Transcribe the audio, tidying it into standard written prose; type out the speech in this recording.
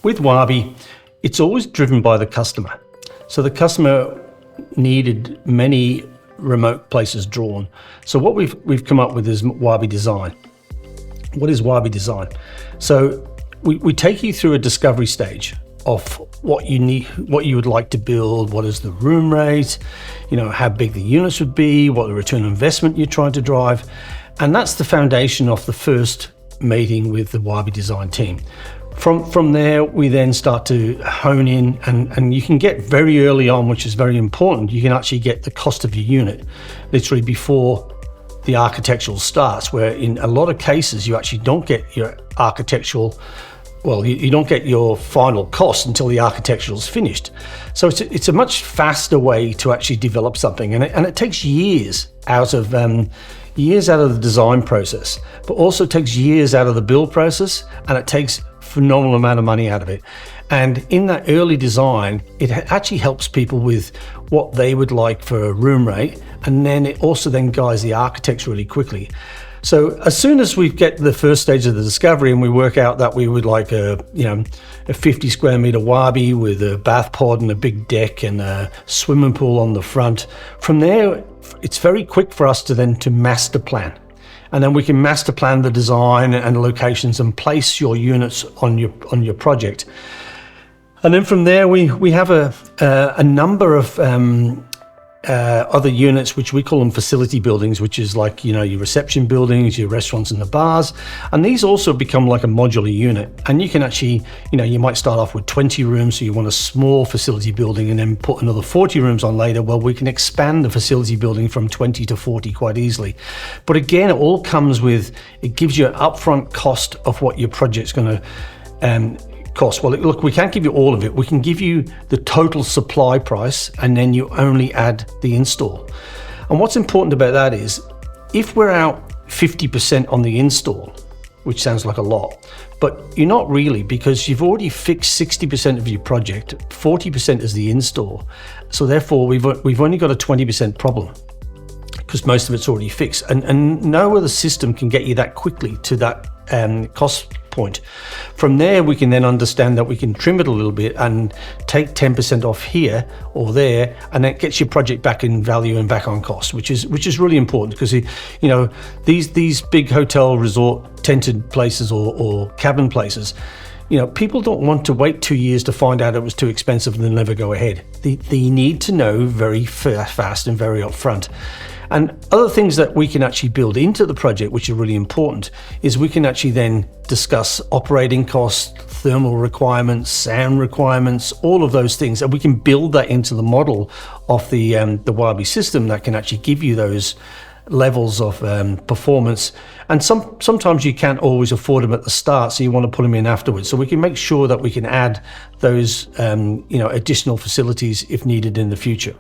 with WABi, it's always driven by the customer. So the customer needed many remote places drawn. So what we've come up with is WABi Design. What is WABi Design? So we take you through a discovery stage of what you need, what you would like to build, what is the room rate, how big the units would be, what the return on investment you're trying to drive. And that's the foundation of the first meeting with the WABi Design team. From there, we then start to hone in, and you can get very early on, which is very important, you can actually get the cost of your unit literally before the architectural starts, where in a lot of cases you actually don't get your architectural, well, you don't get your final cost until the architectural is finished. So it's a much faster way to actually develop something, and it takes years out of the design process, but also takes years out of the build process, and it takes phenomenal amount of money out of it. And in that early design, it actually helps people with what they would like for a room rate, and then it also then guides the architects really quickly. So as soon as we get to the first stage of the discovery and we work out that we would like a 50 square meter WABi with a bath pod and a big deck and a swimming pool on the front, from there it's very quick for us to master plan. And then we can master plan the design and the locations and place your units on your project. And then from there, we have a number of other units, which we call them facility buildings, which is like, your reception buildings, your restaurants and the bars. And these also become like a modular unit. And you can actually, you might start off with 20 rooms, so you want a small facility building and then put another 40 rooms on later. Well, we can expand the facility building from 20 to 40 quite easily. But again, it all comes with, it gives you an upfront cost of what your project's going to cost. Well, look, we can't give you all of it. We can give you the total supply price, and then you only add the install. And what's important about that is, if we're out 50% on the install, which sounds like a lot, but you're not really, because you've already fixed 60% of your project, 40% is the install. So therefore, we've only got a 20% problem, because most of it's already fixed. And no other system can get you that quickly to that cost point. From there, we can then understand that we can trim it a little bit and take 10% off here or there, and that gets your project back in value and back on cost, which is really important, because these big hotel resort tented places or cabin places, people don't want to wait 2 years to find out it was too expensive and then never go ahead. They need to know very fast and very upfront. And other things that we can actually build into the project, which are really important, is we can actually then discuss operating costs, thermal requirements, sound requirements, all of those things. And we can build that into the model of the WABi system that can actually give you those levels of performance. And sometimes you can't always afford them at the start, so you want to put them in afterwards. So we can make sure that we can add those additional facilities if needed in the future.